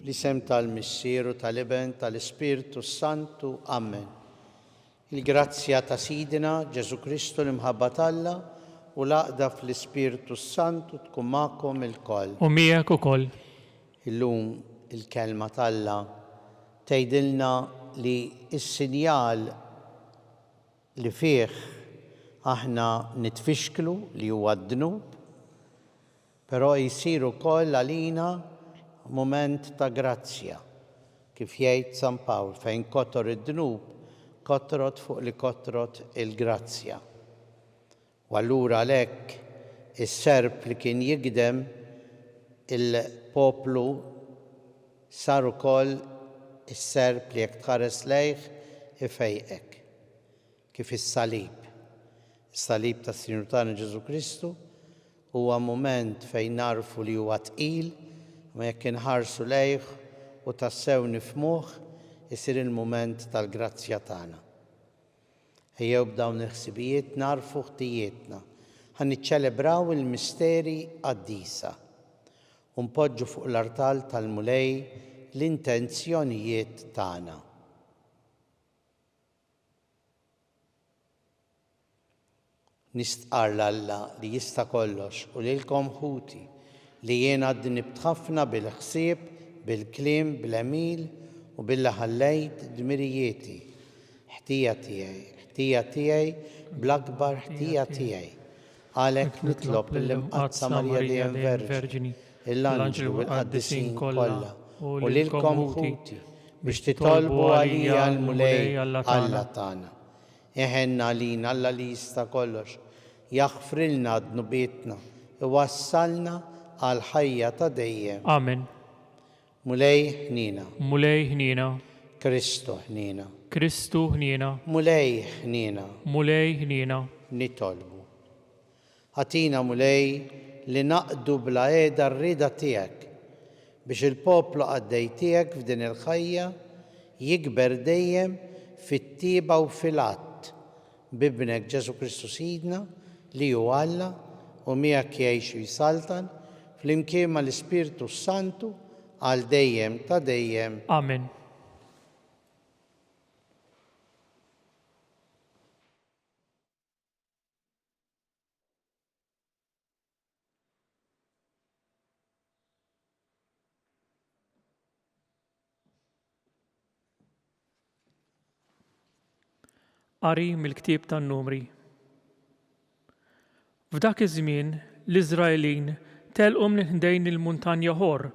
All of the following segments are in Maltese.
L-isem tal-Missieru tal-Iben tal-Ispiritu Santu. Amen. Il-grazzja ta' Sidina Ġesu Kristu l-imħabba t'Alla u l-għaqda fl-Ispiritu Santu tkun magħkom ilkoll. U miegħek ukoll. Illum il-kelma t'Alla tgħidilna li s-sinjal li fih aħna nitfixklu li huwa d-dnub, però jsiru wkoll għalina moment ta' grazzja, kif jgħid San Pawl, fejn kotor id-dnub, kotrot fuq li kotrot il-grazzja. U allura għalhekk is-serb li kien jigdem il-poplu sar ukoll is-serb li jekk tħares lejh ifejqek, kif is-salib. Is-salib tas-Sinjur tagħna Ġesu Kristu huwa mument fejn narfu li huwa tqil, ma jekk inħarsu lejh u tassew nifhmuh isir il-mument tal-grazzja tagħna. Ejjew b'dawn il-ħsibijiet narfu ħtijietna. Ħan niċċelebraw il-misteri qaddisa u npoġġu fuq l-artal tal-mulej l-intenzjonijiet tagħna. Nistqar l-Alla li jista' kollox u lilkom ħuti li jiena għadnibt ħafna bil-ħsieb, bil-kliem, bil-għemil u billi ħallejt dmirijieti. Ħtija tiegħi bl-akbar ħtija tiegħi. Għalhekk nitlob lill-imqazza Marja Dejjem Verġini, l-anġlu u l-qaddisin kollha u lilkom ħuti biex titolbu għalija l-mulej Alla tagħna. Eħenna għalina Alla li jista' kollox, jaħfrilna dnubietna, iwassalna għal ħajja ta' dejjem. Amen. Mulej ħnina. Mulej ħnina. Kristu ħnina. Kristu ħnina. Mulej ħnina. Mulej ħnina. Nitolbu. Ħatina mulej li naqdu bla qiegħda r-rieda tiegħek biex il-poplu għaddej tiegħek f'din il-ħajja jikber dejjem fit-tieba u fil-att bibnek Ġesu Kristu Sidna li hu Alla u miegħek jgħix u jsaltan flimkien mal-Ispiritu Santu għal dejjem ta' dejjem. Amen. Qari mill-Ktieb tan-Numri. F'dak iż-żmien l-Iżraelin telqu minn ħdejn il-Muntanja Ħor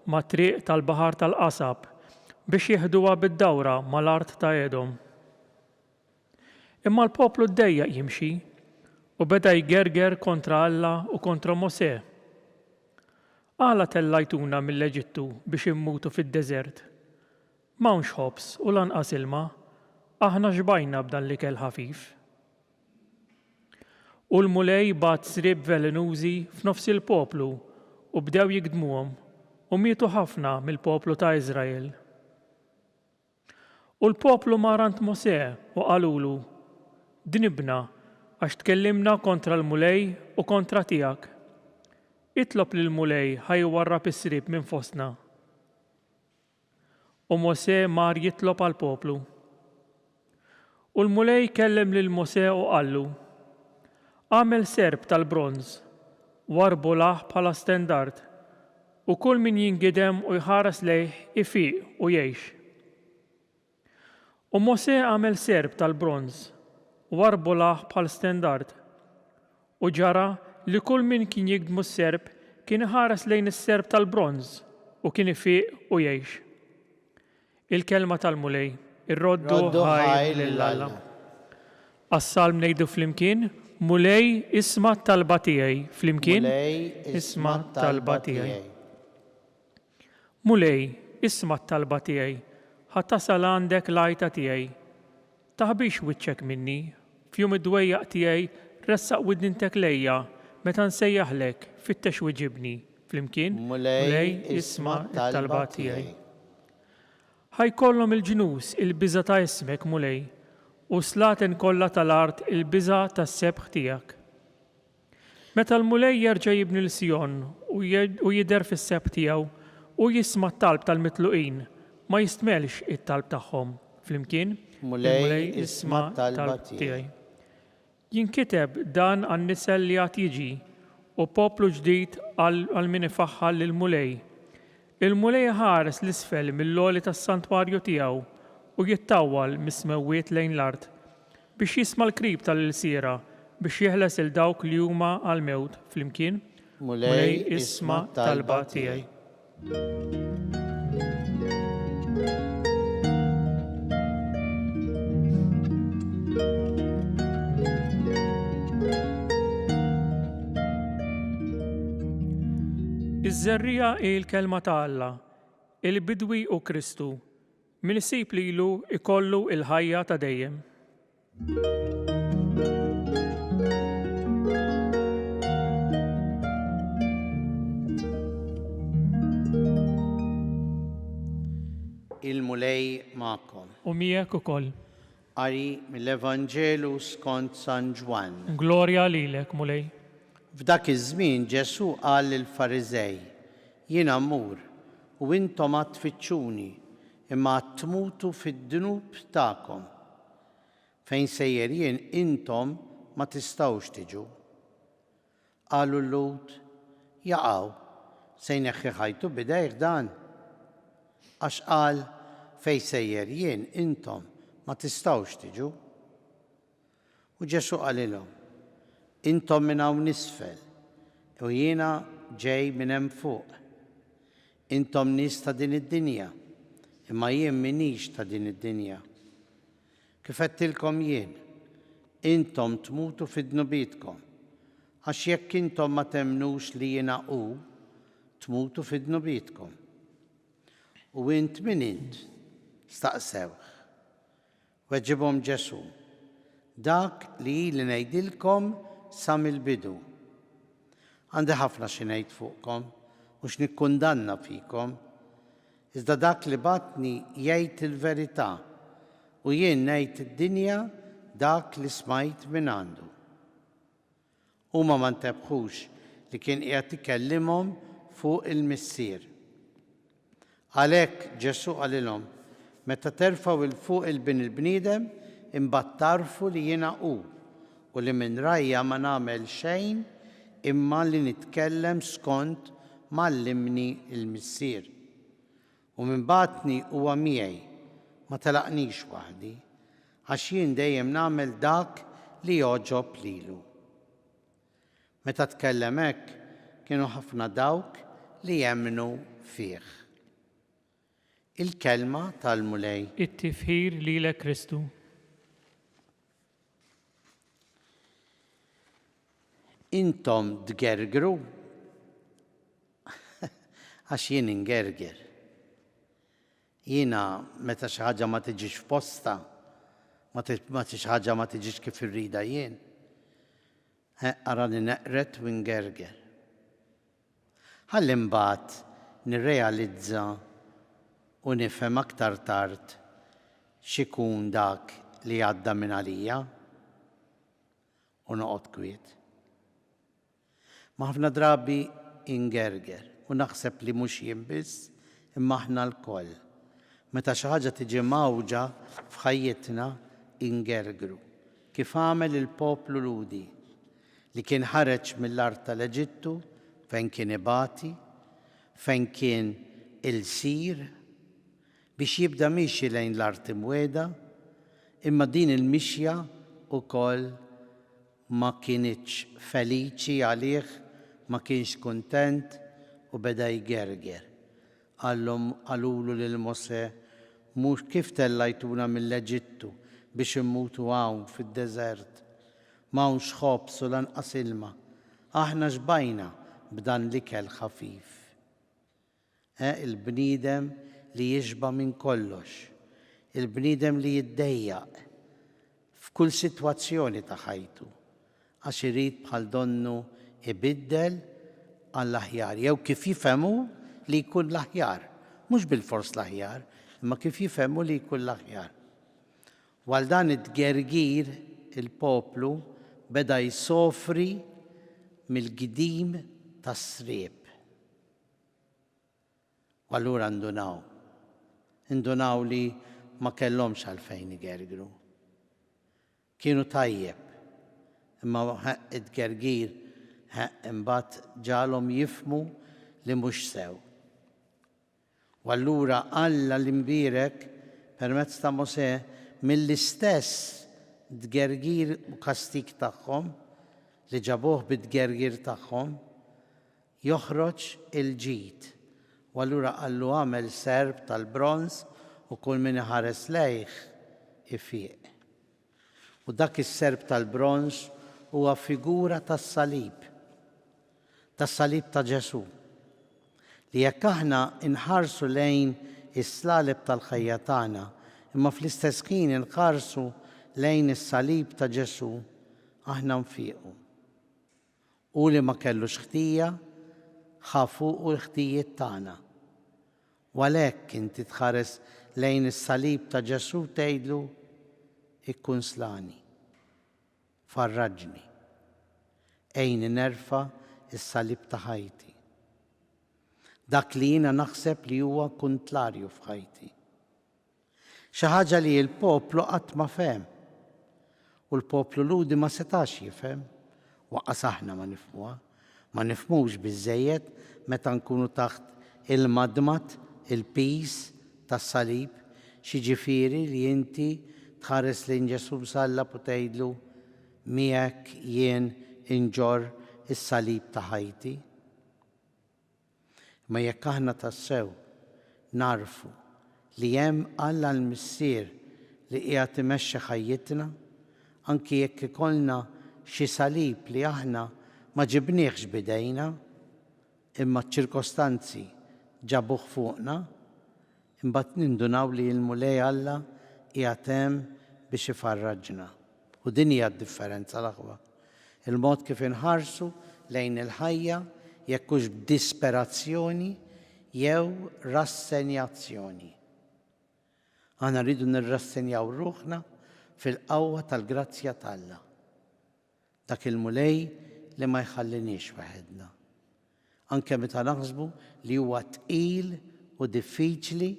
ma' triq tal-Baħar tal-Qasab biex jieħduha bid-dawra mal-art ta' Edom. Imma l-poplu ddejjaq jimxi u beda jgerger kontra Alla u kontra Mosè. Għala tellajtuna mill-Eġittu biex immutu fid-deżert. M'hawnx ħobs u lanqas ilma, aħna xbajna b'dan l-ikel ħafif. U l-mulej bat srieb velenużi f'nofs il-poplu u bdew jikdmuhom u mietu ħafna mill-poplu ta' Iżrael. U l-poplu marant Mosè u qalulu: Dnibna għax tkellimna kontra l-mulej u kontra tiegħek. Itlob lill-mulej ħajwarrab is-srieb minn fostna. U Mosè mar jitlob għall-poplu. U l-mulej kellem lil Mosè u qallu: Għamel serb tal-bronż, warbu laħ bħala stendard, u kull min jingidem u jħares lejh ifiq u jgħix. U Mosè għamel serb tal-bronż, warbu laħ bħal stendard, u ġara li kull min kien jikdmu s-serb kien iħares lejn is-serb tal-bronż u kien ifiq u jgħix. Il-kelma tal-mulej, ir-roddu ħaj lill-Alla. Għas-salm ngħidu flimkien, mulej isma' talba tiegħi. Flimkien, Mulej isma' talba tiegħi. Mulej isma' talba tiegħi, ħattasal għandek l-għajta tiegħi. Taħbix wiċċek minni, f'jum id-dwejjaq tiegħi ressaq widnintek lejja, meta nsejjaħlek fittex wiġibni. Flimkien, Mulej isma' talba tiegħi. Ħajkollhom il-ġnus il-biża ta' ismek mulej, u slaten kollha tal-art il-biża tas-sebħ tiegħek. Meta l-mulej jerġa' jibni l-Sjon u jidher fis-sebħ tiegħu u jisma' t-talb tal-mitluqin, ma jistmelx it-talb tagħhom. Flimkien, Mulej isma' talba tiegħi. Jinkiteb dan għan-nisel li għad jiġi u poplu ġdid għal min ifaħħal lil-mulej. Il-mulej ħares l-isfel mill-loli tas-santwarju tiegħu u jittawwal mis-smewwiet lejn l-art biex jisma' l-krib tal-ilsiera biex jeħles il dawk li huma għal-mewt. Flimkien, Mulej isma' talba tiegħi. Iż-żerrija hi l-kelma ta' Alla, il-bidwi u Kristu, min isib lilu ikollu il-ħajja ta' dejjem. Il-mulej ma'kom. U miegħek ukoll. Qari mill-Evanġelu skont San Ġwan. Glorja lilek, mulej. F'dak iż-żmien Ġesu qal lill-Fariżej: Jiena mmur u intom għad tfittxuni, imma għad tmutu fid-dnub tagħkom. Fejn sejjer jien intom ma tistgħux tiġu. Qalu l-Lut: Jaqgħu, se jneħħi ħajtu bidejh dan. Għax qal fejn sejjer jien intom ma tistgħux tiġu. U Ġesu qalilhom: Intom minn hawn nisfel u jiena ġej minn hemm fuq. Intom nies ta' din id-dinja, imma jien minix ta' din id-dinja. Kif għedtilkom jien, intom tmutu fid-dnubietkom, għax jekk intom ma temnux li jiena hu, tmutu fid-dnubietkom. U int min int? Staqsewh. Weġibhom Ġesu: Dak li ili ngħidilkom sa mill-bidu. Għandi ħafna xi ngħid fuqkom u x'nikkundanna fikom, iżda dak li batni jgħid il-verità u jien ngħid id-dinja dak li smajt minn għandu. Huma ma ntebħux li kien qiegħed ikellimhom fuq il-missier. Għalhekk Ġesu qalilhom: Meta terfgħu il fuq il-bin il-bniedem, imbagħad tarfu li jiena hu, u li minn rajja ma nagħmel xejn imma li nitkellem skont mallimni il-missier. U minn batni huwa miegħi, ma telaqnix waħdi, għax jien dejjem nagħmel dak li joġob lilu. Meta tkellem hekk, kienu ħafna dawk li jemmnu fih. Il-kelma tal-mulej. It-tifħir lilek Kristu. Intom tgergru għax jien ingerger. Jiena meta xi ħaġa ma tiġix f'posta, ma xi ħaġa ma tiġix kif irrida jien. Arani neqret u ngerger. Ħalli mbagħad nirrealizza u nifhem aktar tard x'ikun dak li għadda minn għalija u noqgħod kwiet. Ma ħafna drabi ingerger u naħseb li mhux jien biss imma aħna l-koll. Meta xi ħaġa tiġi mawġa f'ħajjitna ingergru. Kif għamel il-poplu Ludi li kien ħareġ mill-art tal-Eġittu fejn kien ibati, fejn kien il-sir biex jibda mixi lejn l-art imweda, imma din il-mixja ukoll ma kienitx feliċi għalih, ma kienx kuntent u beda jgerger. Għallulu lil Mosè: Mhux kif tellajtuna mill-Eġittu biex immutu hawn fid-deżert m'hawnx ħobs u lanqas ilma. Aħna xbajna b'dan l-ikel ħafif. Il-bniedem li jixba minn kollox, il-bniedem li jiddejjaq f'kull sitwazzjoni ta' ħajtu għax irid bħal donnu ibiddel għall-aħjar, jew kif jifhemu li jkun l-aħjar, mhux bil-fors l-aħjar, imma kif jifhemu li jkun l-aħjar. Għal dan it-tgergir il-poplu beda jsofri mill-gidim tas-sriep. U allura indunaw li ma kellhomx għalfejn igergru. Kienu tajjeb, imma it-gergir imbagħad ġalhom jifhmu li mhux sew. U allura Alla l-imbierek permezz ta' Mosè mill-istess tgergir u kastik tagħhom li ġabuh bit-tgergir tagħhom joħroġ il-ġid. U allura qallu għamel serb tal-bronz u kull min iħares lejh ifieq. U dak is-serb tal-bronz huwa figura tas-salib ta' Ġesu. Li jekk aħna inħarsu lejn is-slalib tal-ħajja tagħna, imma fl-istess ħin inħarsu lejn is-salib ta' Ġesu, aħna nfiequ. U li ma kellux ħtija ħafu u l-ħtijiet tagħna. U għalhekk inti tħares lejn is-salib ta' Ġesu tgħidlu ikkun slani, farraġni, ejni nerfa' is-salib ta' ħajti. Dak li jiena naħseb li huwa kontlarju f'ħajti. Xi ħaġa li l-poplu qatt ma fehem. U l-poplu ludi ma setax jifhem, waqqas aħna ma nifhmuha. Ma nifhmux biżżejjed meta nkunu taħt il-madmat, il-pis tas-salib, xiġifieri li inti tħares lejn Ġesu msallab u tgħidlu miegħek jien inġorr is-salib ta' ħajti. Ma jekk aħna tassew narfu li hemm Alla l-Missier li qiegħed imexxi ħajjitna, anki jekk ikollna xi salib li aħna ma ġibniex bidejna, imma ċ-ċirkostanzi ġabuh fuqna, imbagħad nindunaw li l-mulej Alla qiegħed hemm biex ifarraġna. U din hija d-differenza l-aħwa. Il-mod kif inħarsu lejn il-ħajja jekk hux b'disperazzjoni jew rassenjazzjoni. Aħna rridu nirrassenjaw ruħna fil-qawwa tal-grazzja t'Alla. Dak il-mulej li ma jħallinix waħedna. Anke meta naħsbu li huwa tqil u diffiċli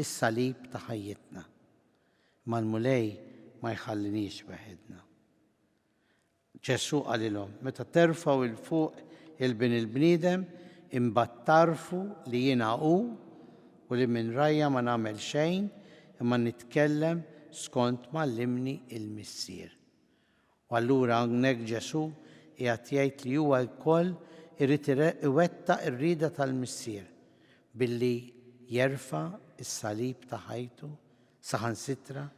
is-salib ta' ħajjitna. Ma l-mulej ma jħallinix waħedna. Ġesu qalilhom meta terfgħu il fuq il-bin il-bniedem imbagħad tarfu li jiena hu u li minn rajja ma nagħmel xejn imma nitkellem skont m'allimni il-Missier. U allura hawnhekk Ġesu qiegħed jgħid li huwa lkoll irid iwettaq ir-rieda tal-Missier billi jerfa' is-salib ta' ħajtu saħansitra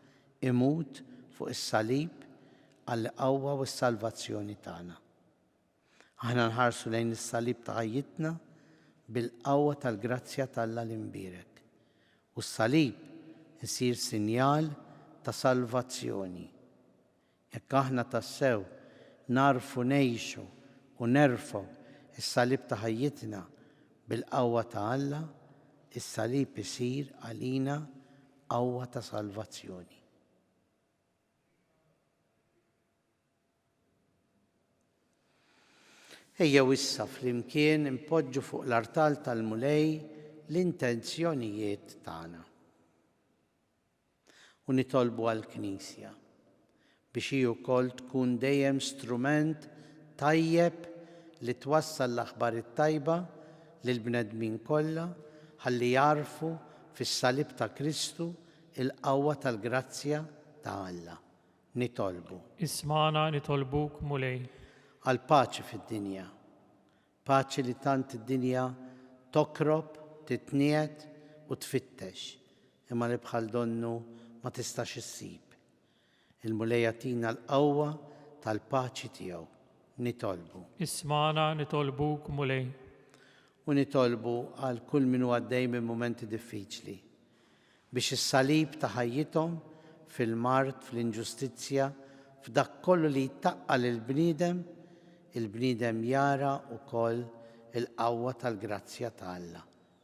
imut fuq is-salib għall-qawwa u s-salvazzjoni tagħna. Aħna nħarsu lejn is-salib ta' ħajjitna bil-qawwa tal-grazzja t'Alla l-imbierek. U s-salib isir sinjal ta' salvazzjoni. Jekk aħna tassew narfu ngħixu u nerfgħu is-salib ta' ħajjitna bil-qawwa ta' Alla, is-salib isir għalina qawwa ta' salvazzjoni. Ejjew issa flimkien impoġġu fuq l-artal tal-mulej l-intenzjonijiet tagħna. U nitolbu għall-Knisja biex hi wkoll tkun dejjem strument tajjeb li twassal l-aħbar it-tajba lill-bnedmin kollha ħalli jarfu fis-salib ta' Kristu il-qawwa tal-grazzja ta' Alla. Nitolbu. Ismana nitolbuk mulej. Għal paċi fid-dinja. Paċi li tant id-dinja tokrob, titniet u tfittex, imma li bħal donnu ma tistax issib. il-mulejjatina l-qawwa tal-paċi tiegħu. Nitolbu. Ismana nitolbuk mulej. U nitolbu għal kull min huwa għaddej minn mumenti diffiċli biex is-salib ta' ħajjithom fil-mart, fl-inġustizzja, f'dak kollu li jtaqqal il-bniedem jara wkoll il-qawwa tal-grazzja ta' Alla.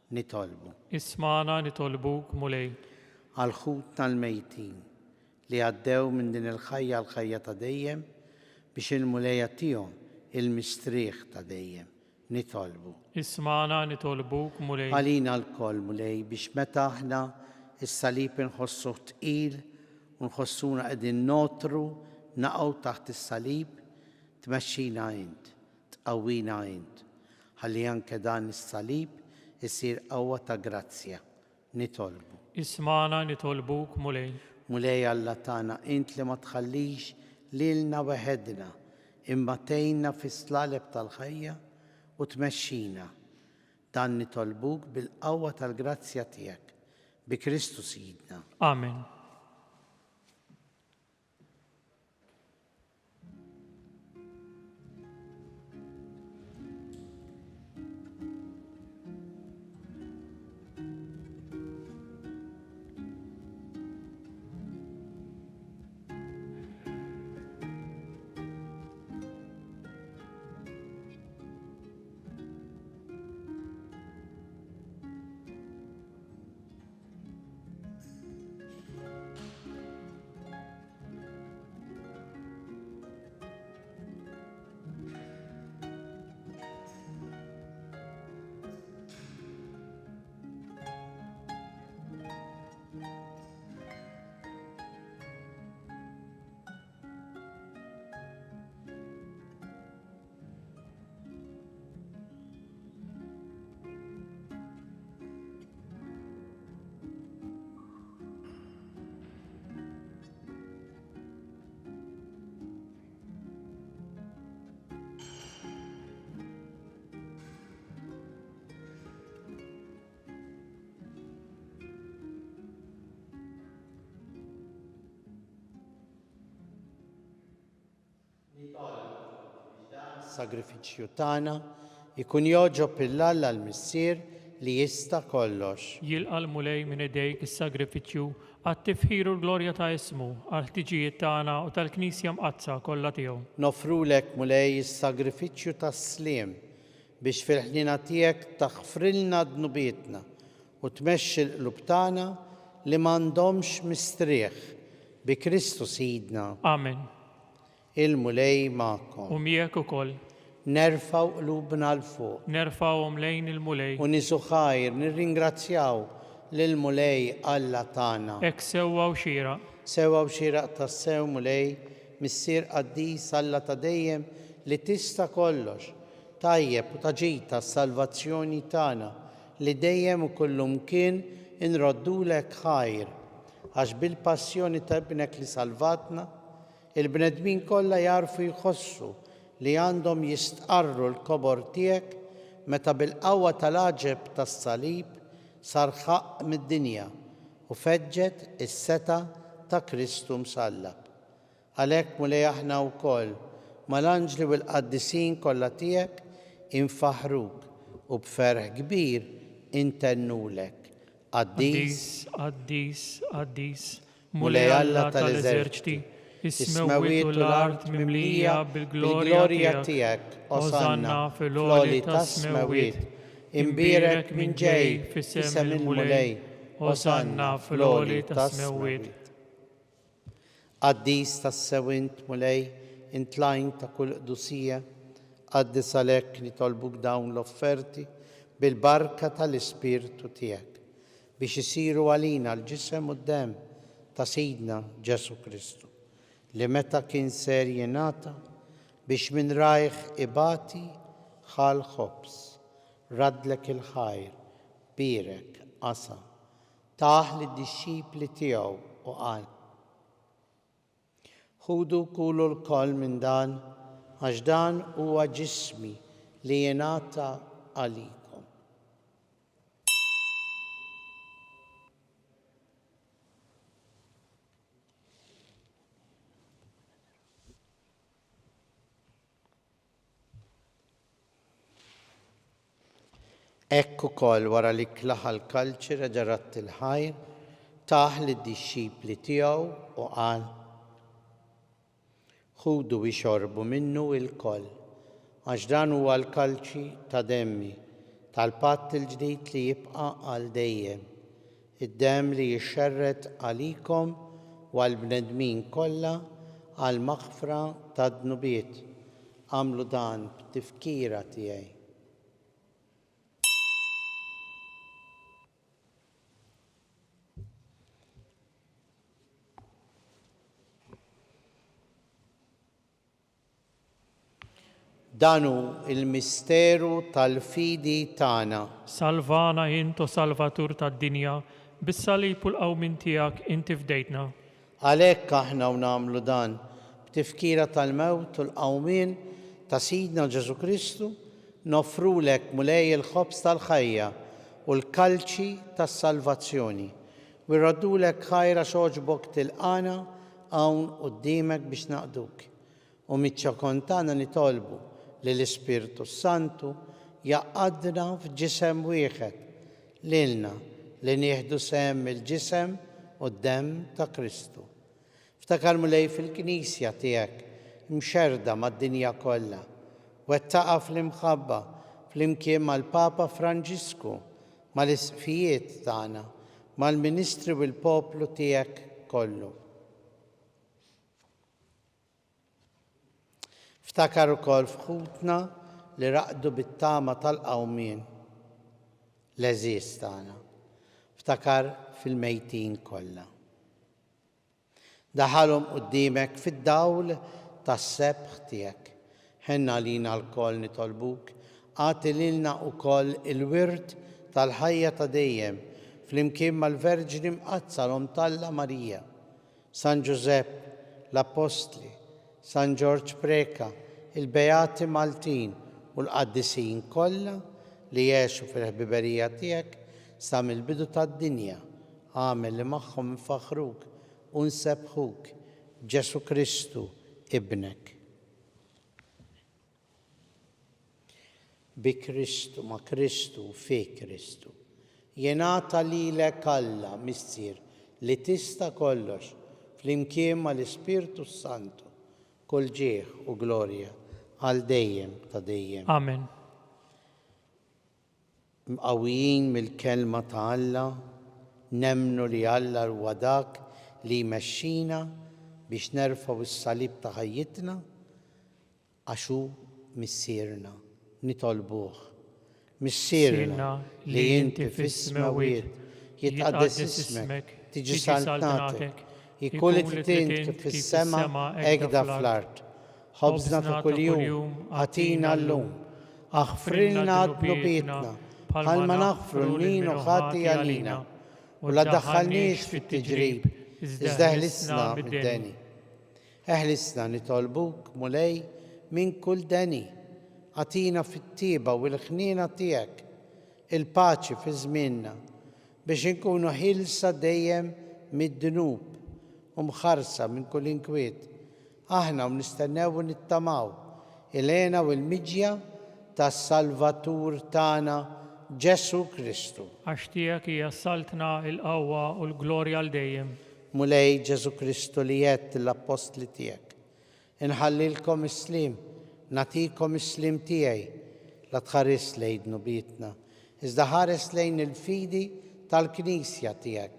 Nitolbu. Ismana nitolbuk mulej. Għal ħutna l-mejtin li għaddew minn din il-ħajja l-ħajja ta' dejjem biex il-mulejja tiegħhom il-mistrieħ ta' dejjem. Nitolbu. Ismana nitolbuk mulej. Għalina l-koll mulej biex meta aħna is-salib inħossu tqil u nħossuna qegħdin notru naqgħu taħt is-salib, tmexxina int, tqawwina int. Ħalli anke dan is-salib isir qawwa ta' grazzja. Nitolbu. Ismana nitolbuk mulej. Mulej Alla tagħna int li ma tħallix lilna weħedna imma tgħinna fis-slaleb tal-ħajja u tmexxina. Dan nitolbuk bil-qawwa tal-grazzja tiegħek bi Kristu Sidna. Amen. Sagrifiċċju tagħna ikun joġob il-Alla l-Missier li jista' kollox. Jilqa' mulej minn idejk is-sagrifiċċju għat-tifħir u l-glorja ta' ismu għal-ħtiġijiet tagħna u tal-Knisja mqazza kollha tiegħu. Nofrulek mulej is-sagrifiċċju tas-sliem biex fil-ħnina tiegħek taħfrilna dnubietna u tmexxi l-qlub tagħna li m'għandhomx mistrieħ bi Kristu Sidna. Amen. Il-mulej magħkom. U miegħek ukoll. Nerfaw qlubna l-fuq. Nerfawhom lejn il-mulej. U nisu ħajr nirringrazzjaw lill-mulej Alla tagħna. Hekk sewwa u xieraq. Sewwa u xieraq tas-sew mulej missier qaddis Alla ta' dejjem li tista' kollox. Tajjeb u taġita s-salvazzjoni tagħna li dejjem u kullumkien inroddulek ħajr għax bil-passjoni ta' ibnek li salvatna il-bnedmin kollha jarfu jħossu li għandhom jistqarru l-kobor tiegħek meta bil-qawwa tal-aġeb tas-salib sar ħaq mid-dinja u feġġet is-seta ta' Kristu msallab. Għalhekk mulej aħna wkoll mal-anġli u l-qaddisin kollha tiegħek infaħruk u b'ferħ kbir intennulek. Qaddis, qaddis, qaddis, mulej Alla tal-eżerċiti, is-smawiet u l-art mimlija bil-glorja tiegħek, Osanna fil-għoli tas-smawiet. Imbierek minn ġej fis-sem il-mulej, Osanna fil-għoli tas-smawiet. Qaddis tas-sewint mulej intlajn ta' kull qdusija, qaddis għalhekk nitolbuk dawn l-offerti bil-barka tal-Ispirtu tiegħek biex isiru għalina l-ġisem u d-dem ta' Sidna Ġesu Kristu li meta kien ser jingħata biex minn rajħ ibati ħal ħobs, radlek il-ħajr, birek, qasa, taħ lid-dixxipli tiegħu u qal. Ħudu kulu l-koll minn dan għax dan huwa ġismi li jingħata għalik. Ekku kol wara li klaħa l-kalċi reġarat il-ħajr, taħ li d-disċipli tiegħu u qal: ħudu u xorbu minnu il-koll, għax dan huwa l-kalċi ta' demmi tal-patt il-ġdid li jibqa' għal dejjem, id-demm li jixxerret għalikom u għall-bnedmin kollha għal maghfra tad-dnubiet. Għamlu dan b'tifkira tiegħi. Danu il-misteru tal-fidi tagħna. Salvana intu salvatur tad-dinja, bis-salib u l-qawmin tiegħek inti fdejtna. Għalhekk aħna nagħmlu dan b'tifkira tal-mewt u l-qawmien ta' Sidna Ġesu Kristu, nofrulek mulej il-ħobż tal-ħajja u l-kalċi tas-salvazzjoni. U rraddulek ħajra xogħġbok tilqana hawn quddiemek biex naqduk. U miċ-ċokon tagħna nitolbu li l-Ispirtu Santu jaqadna f'ġisem wieħed lilna li nieħdu sehem il-ġisem u d-demm ta' Kristu. Ftakar mulej fil-Knisja tiegħek mxerda mad-dinja kollha, wettaqa fl-imħabba flimkien mal-Papa Franġisku, mal-isfijiet tagħna, mal-Ministri u l-poplu tiegħek kollu. Ftakar ukoll f'ħutna li raqdu bit-tama tal-qawmien l-eżiż tagħna. Ftakar fil-mejtin kollha. Daħalhom quddiemek fid-dawl tas-sebħ tiegħek. Ħenna lina l-koll nitolbuk, għati lilna wkoll il-wirt tal-ħajja ta' dejjem flimkien mal-Verġni mqazza l-Omtalla Marija, San Giuseppe, l-Apostli, San George Preka, il-Beati Maltin u l-Qaddisin kollha li jgħixu fil-ħbiberija tiegħek sa mill-bidu tad-dinja. Għamel li magħhom nfaħruk u nsebħuk Ġesu Kristu ibnek. Bi Kristu, ma' Kristu, fi Kristu. Jingħata lilek Alla, Missier, li tista' kollox flimkien mal-Ispirtu Santu, kull ġieħ u glorja għal dejjem ta' dejjem. Amen. Mqawwijin mill-kelma ta' Alla, nemmnu li Alla huwa dak li jmexxina biex nerfgħu s-salib ta' ħajjitna għax hu missierna. Nitolbuh. Missierna li inti fis-smawiet jitqaddes ismek, tiġi saltnatek, jikun it-tint kif fis-sema hekk fl-art. Ħobżna ta' kuljum għatina llum, aħfrilna dnubietna bħalma naħfru l-min u ħati għalina, u la daħħalniex fit-tiġrib, iżda ħlisna mid-deni. Eħlisna nitolbuk mulej minn kull deni, għatina fit-tieba u l-ħniena tiegħek, il-paċi fi żmienna, biex inkunu ħilsa dejjem mid-dnub u mħarsa minn kull inkwiet. Aħna nistennew u nittamaw il-għena u l-miġja tas-Salvatur tagħna Ġesu Kristu. Għax tiegħek hija saltna l-qawwa u l-glorja għal dejjem. Mulej Ġesu Kristu li jgħid l-apostli tiegħek. Inħallilkom is-slim, nagħtikom is-slim tiegħi la tħares lejn dnubietna, iżda ħares lejn il-fidi tal-Knisja tiegħek.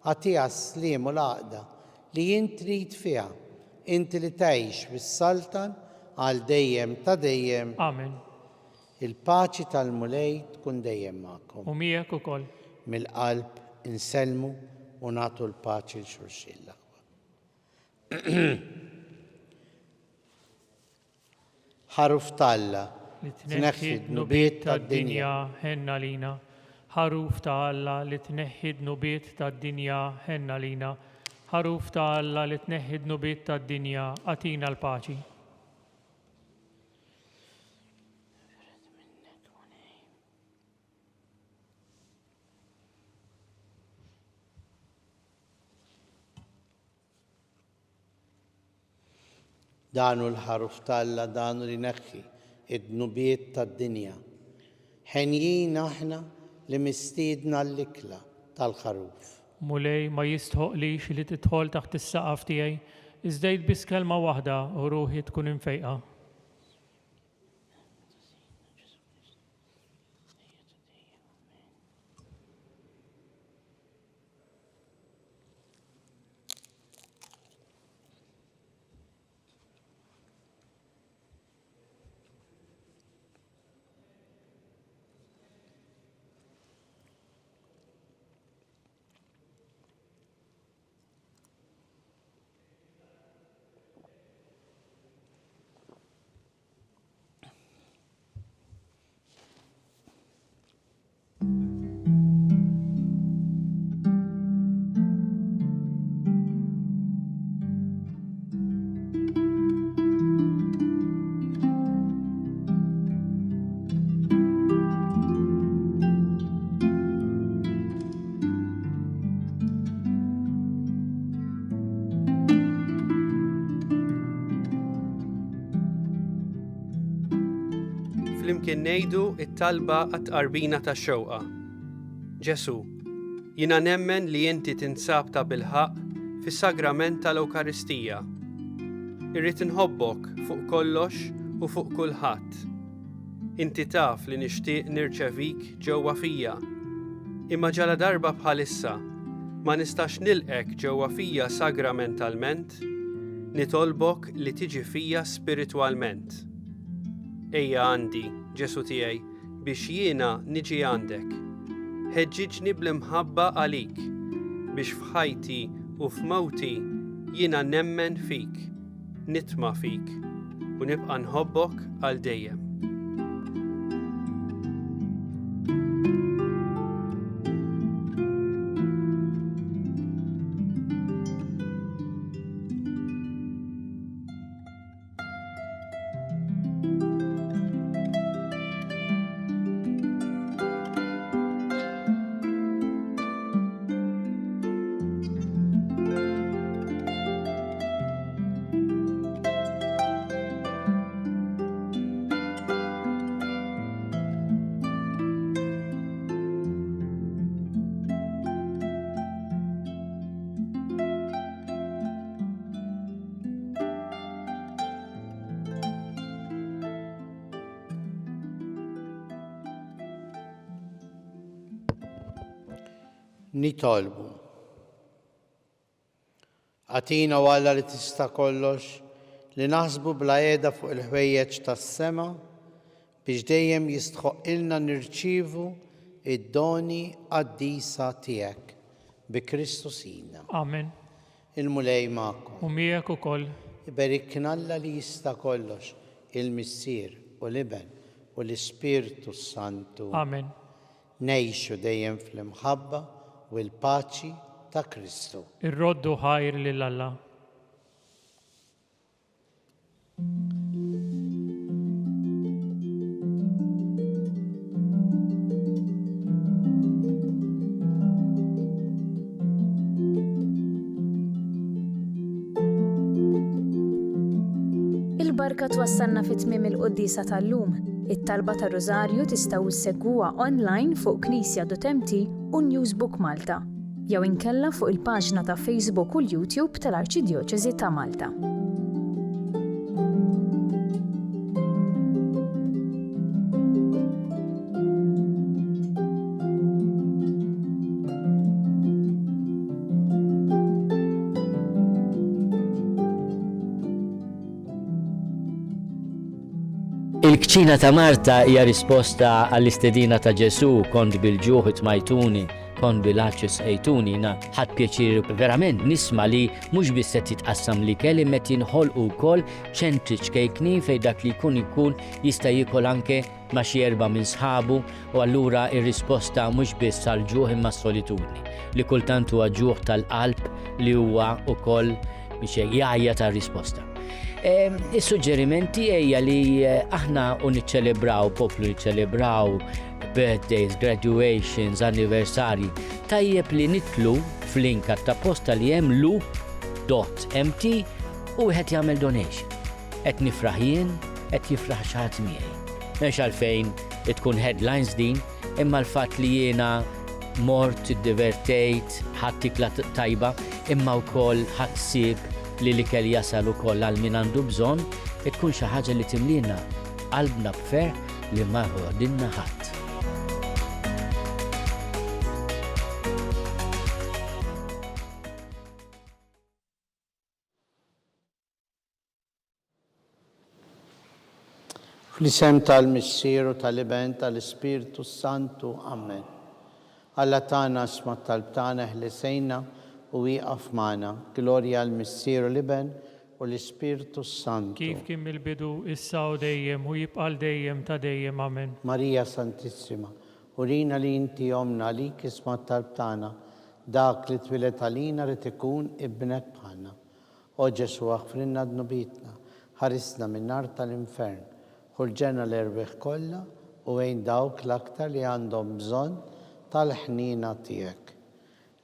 Għatiha s-slim u l-għaqda li jien trid fiha, inti li tgħix fis-saltan għal dejjem ta' dejjem. Amen. Il-paċi tal-mulej tkun dejjem magħkom. U miegħek ukoll. Mill-qalb inselmu u nagħtu l-paċi l-xulxin. Ħaruf talla li tneħħi d-nubiet tad-dinja ħenna lina. Ħaruf ta' Alla li tneħħi d-nubiet tad-dinja ħenna lina. Ħaruf ta' Alla li tneħħi d-nubiet tad-dinja għatina l-paċi. Danu l-ħaruf ta' Alla, danu li neħħi id-nubiet tad-dinja ħenjina aħna li mistiedna l-ikla tal-ħaruf. Mulej ma jistħoqlix li tidħol taħt is-saqaf tiegħi, iżdejt biss kelma waħda u ruħi tkun infejqa. Flimkien ngħidu t-talba għat-qarbina tax-xewqa. Ġesu, jiena nemmen li inti tinsab ta' bilħaq fis-sagrament tal-Ewkaristija. Irrid inħobbok fuq kollox u fuq kulħadd. Inti taf li nixtieq nirċevik ġewwa fija. Imma ġala darba bħalissa ma nistax nilqek ġewwa fija sagramentalment, nitolbok li tiġi fija spiritwalment. Ejja għandi, Ġesu tiegħi, biex jiena niġi għandek. Ħeġġiġni bl-imħabba għalik, biex f'ħajti u f'mewti jiena nemmen fik, nitma' fik u nibqa' nħobbok għal dejjem. Nitolbu. Għatina Alla li tista' kollox li naħsbu bla qiegħda fuq il-ħwejjeġ tas-sema biex dejjem jistħoqilna nirċievu id-doni qaddisa tiegħek bi Kristus Jina. Amen. Il-mulej magħkom. U miegħek ukoll. Iberikna Alla li jista' kollox, il-Missier u l-Iben u l-Ispirtu Santu. Amen. Ngħixu dejjem fl-imħabba u l-paċi ta' Kristu. Irroddu ħajr lil Alla. Il-barka twassalna fit-tmiem il-Quddisa tal-lum. It-talba ta' Rożarju tistgħu issegwuha online fuq Knisja.mt u Newsbook Malta, jew inkella fuq il-paġna ta' Facebook u l-YouTube tal-Arċidjoċeżi ta' Malta. Il-kċina ta' Marta hija risposta għall-istedina ta' Ġesu, kont bil-ġuħ itmajtuni, kont bil-aċċess ejtuni, ħadd pjaċir verament nisma li mhux biss qed jitqassam li kelli met jinħolqu wkoll ċentri ċkejkni fejn dak li jkun jista' jiekol anke ma' xi erba' minn sħabu u allura ir-risposta mhux biss għall-ġuħ imma s-solitudni li kultant huwa ġuħ tal-qalb li huwa wkoll biex jgħajja tar-risposta. Is-suġġerimenti hija li aħna niċċelebraw, poplu niċċelebraw birthdays, graduations, anniversari. Tajjeb li nitlu f'link ta' li hemm loop.mt u wieħed jagħmel donation. Qed nifraħ jien, qed jifraħ xi ħadd miegħi. M'hemmx għalfejn tkun headlines din, imma l-fatt li jiena mort, divertejt, ħattikla tajba, imma wkoll ħadsib li l-ikel jasal ukoll għal min għandu bżonn, tkun xi ħaġa li timlina qalbna b'ferħ li ma ħodilna ħadd. Fl-isem tal-Missieru tal-Iben tal-Ispiritu Santu, Amen. Alla tana sma tal-btana ħlisejna u wieqaf magħna. Glorja għall-Missieru l-Iben u l-Ispiritu Santu. Kif kien mill-bidu issa u dejjem u jibqal dejjem ta' dejjem. Amen. Marija Santissima, urina li inti omna lik isma tal-btana, dak li twilet għalina rid ikun ibnek bħalna. O Ġesu aħfrinna dnubitna, ħarisna min-nar tal-infern. Ħulġena l-erbeħ kollha u għejn dawk l-aktar li għandhom bżonn tal-ħnina tiegħek.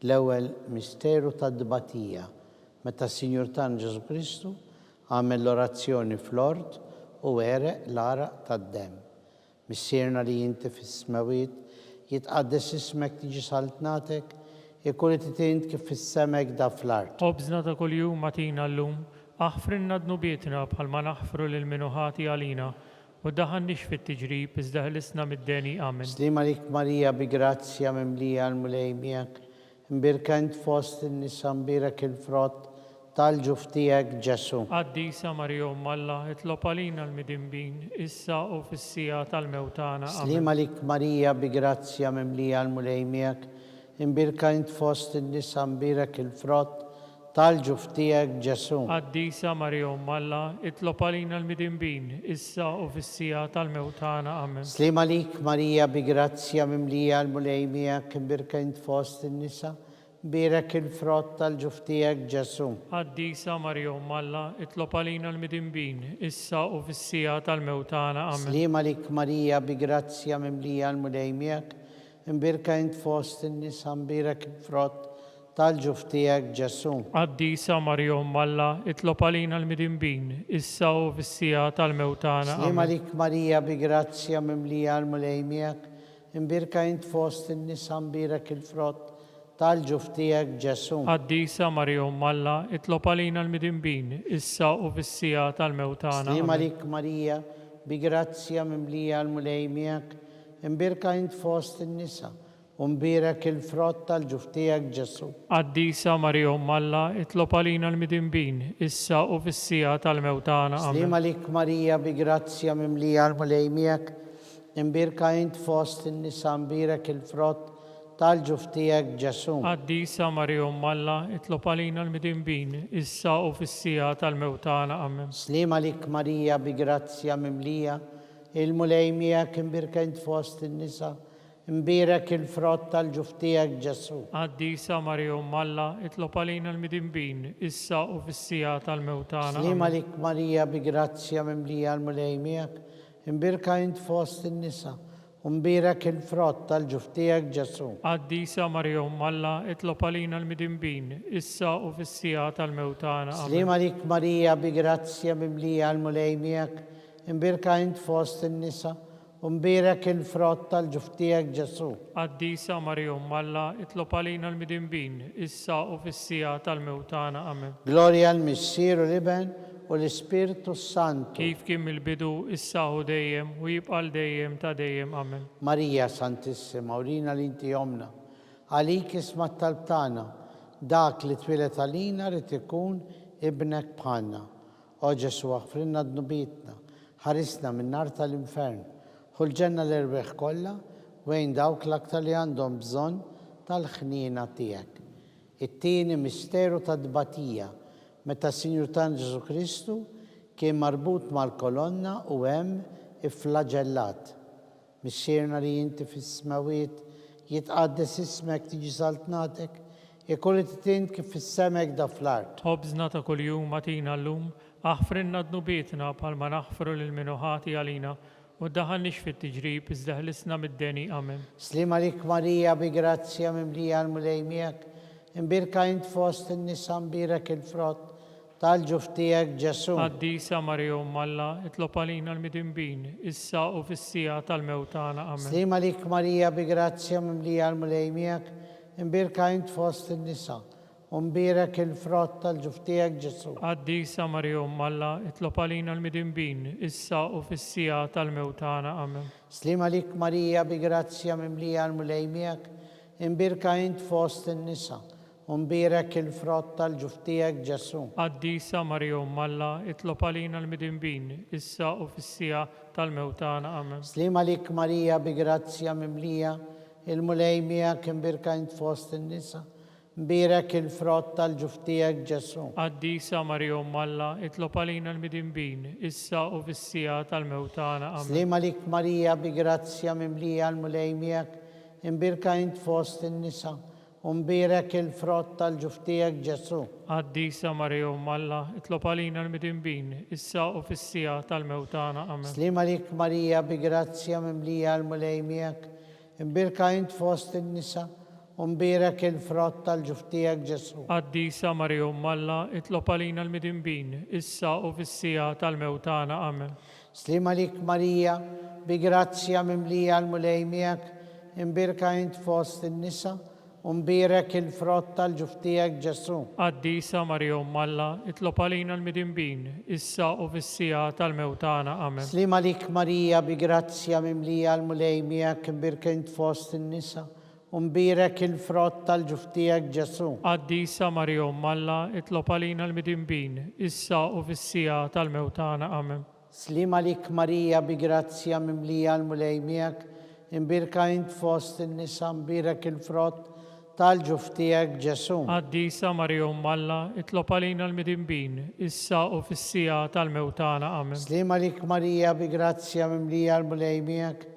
L-ewwel misteru tad-dbatija, meta s-Sinjur tagħna Ġesu Kristu għamel l-orazzjoni fl-ort u għereq l-araq tad-demm. Missierna li inti fis-smawiet, jitqaddes ismek tiġi saltnatek, ikun titint kif fis-semek da fl-art. Ħobżna ta' kuljum atina llum, aħfrinna dnubietna bħalma naħfru lil minuħati għalina. U daħannix fit-tiġrib, iżda ħlisna mid-deni. Amen. Slima lik Marija bi grazzja mimlija l-mulej miegħek, imbirka int fost in-nisa mbirek il-frott tal-ġuf tiegħek Ġesu. Qaddisa Marija Umm Alla, itlob għalina l-midinbin, issa u fis-sija tal-mewtana. Amen. Slima lik Marija bi grazzja mimlija l-mulej miegħek, imbirka int fost in-nisa mbirek il-frott tal-ġuf tiegħek Ġesu. Qaddisa Marija Umm Alla, itlob għalina l-midinbin, issa u fis-sija tal-mewtana. Amen. Slima lik Marija bi grazzja mimlija l-mulej miegħek, imbirka int fost in-nisa mbirek il-frott tal-ġuf tiegħek Ġesu. Qaddisa Marija Umm Alla, itlob għalina l-midinbin, issa u fis-sija tal-mewtana. Amen. Slima lik Marija bi grazzja mimlija l-mulej miegħek, imbirka int fost in-nisa mbirek il-frott tal-ġuf tiegħek Ġesu. Qaddisa Marija Umm Alla, itlob għalina l-midinbin, issa u fis-sija tal-mewtana. Slima lik Marija bi grazzja mimlija l-mulej miegħek, imbirka int fost in-nisa mbirek il-frott tal-ġuf tiegħek Ġesu. Qaddisa Marija Umm Alla, itlob għalina l-midinbin, issa u fis-sija tal-mewtana. Slima lik Marija bi grazzja mimlija l-mulej miegħek, imbirka int fost in-nisa mbirek il-frott tal-ġuf tiegħek Ġesu. Qaddisa Marija Umm Alla, itlob għalina l-midinbin, issa u fis-sija tal-mewtana. Slima lik Marija bi grazzja mimlija l-mulej miegħek, imbirka int fost in-nisa mbirek il-frott tal-ġuf tiegħek Ġesu. Qaddisa Marija Umm Alla, itlob għalina l-midinbin, issa u fis-sija tal-mewtana. Amen. Slima lik Marija bi grazzja mimlija il-mulej miegħek, imbirka int fost in-nisa mbirek il-frott tal-ġuf tiegħek Ġesu. Qaddisa Marija Umm Alla, itlob għalina l-midinbin, issa u fis-sija tal-mewtana. Slima lik Marija bi grazzja mimlija l-mulej miegħek, imbirka int fost in-nisa mbirek il-frott tal-ġuf tiegħek Ġesu. Qaddisa Marija Umm Alla, itlob għalina l-midinbin, issa u fis-sija tal-mewtana. Slima lik Marija bi grazzja mimlija l-mulej miegħek, imbirka int fost in-nisa mbirek il-frott tal-ġuf tiegħek Ġesu. Qaddisa Marija Umm Alla, itlob għalina l-midinbin, issa u fis-sija tal-mewtana. Amen. Glorja l-Missieru l-Iben u l-Ispiritu Santu. Kif kien mill-bidu issa u dejjem u jibqal dejjem ta' dejjem. Amen. Marija Santissima, urina li inti omna, għalik isma tal-btana, dak li twilet għalina rid ikun ibnek bħalna. O Ġesu aħfrinna dnubitna, ħarisna min-nar tal-infern, ħulġenna l-erbeħ kollha wejn dawk l-aktar li għandhom bżonn tal-ħnina tiegħek. It-tieni misteru tad-dbatija, meta s-Sinjur tagħna Ġesu Kristu kien marbut mal-kolonna u hemm ifflaġellat. Missierna li inti fis-smawiet, jitqaddes ismek tiġi saltnatek, ikun titint kif fis-semek da fl-art. Ħobżna ta' kuljum atina llum, aħfrinna dnubietna bħalma naħfru lil minuħati għalina. U daħannix fit-tiġrib, iżda ħlisna mid-deni. Amen. Slima lik Marija bi grazzja mimlija l-mulej miegħek, imbirka int fost in-nisa mbirek il-frott tal-ġuftijek Ġesu. Qaddisa Marija Umm Alla, itlob għalina l-midinbin, issa u fis-sija tal-mewt tagħna. Amen. Slima lik Marija bi grazzja mimlija l-mulejmijak, imbirka int fost in-nisa, u mbirek il-frott tal-ġuftijek Ġesu. Qaddisa Marija Umm Alla, itlob għalina l-midinbin, issa u fis-sija tal-mewt tagħna. Amen. Slima lik Marija bi grazzja mimlija l-mulejmijak, imbirka int fost in-nisa, u mbirek il-frott tal-ġuftijek Ġesu. Qaddisa Marija Umm Alla, itlob għalina l-midinbin, issa u fis-sija tal-mewt tagħna. Amen. Slima lik Marija bi grazzja mimlija il-mulejmijak, imbirka int fost in-nisa, mbirek il-frott tal-ġuftijek Ġesu. Qaddisa Marija Umm Alla, itlob għalina l-midinbin, issa u fis-sija tal-mewt tagħna. Amen. Slima lik Marija bi grazzja mimlija l-mulejmijak, imbirka int fost in-nisa, u mbirek il-frott tal-ġuftijek Ġesu. Qaddisa Marija Umm Alla, itlob għalina l-midinbin, issa u fis-sija tal-mewt tagħna. Amen. Slima lik Marija bi grazzja mimlija l-mulejmijak, imbirka int fost in-nisa, u mbirek il-frott tal-ġuftijek Ġesu. Qaddisa Marija Umm Alla, itlob għalina l-midinbin, issa u fis-sija tal-mewt tagħna. Amen. Slima lik Marija bi grazzja mimlija l-mulejmijak, imbirka int fost in-nisa, u mbirek il-frott tal-ġuftijek Ġesu. Qaddisa Marija Umm Alla, itlob għalina l-midinbin, issa u fis-sija tal-mewt tagħna. Amen. Slima lik Marija bi grazzja mimlija l-mulejmijak, imbirka int fost in-nisa, u mbirek il-frott tal-ġuftijek Ġesu. Qaddisa Marija Umm Alla, itlob għalina l-midinbin, issa u fis-sija tal-mewt tagħna. Amen. Slima lik Marija bi grazzja mimlija l-mulejmijak, imbirka int fost in-nisa, mbirek il-frott tal-ġuftijek Ġesu. Qaddisa Marija Umm Alla, itlob għalina l-midinbin, issa u fis-sija tal-mewt tagħna. Amen. Slima lik Marija bi grazzja mimlija l-mulejmijak,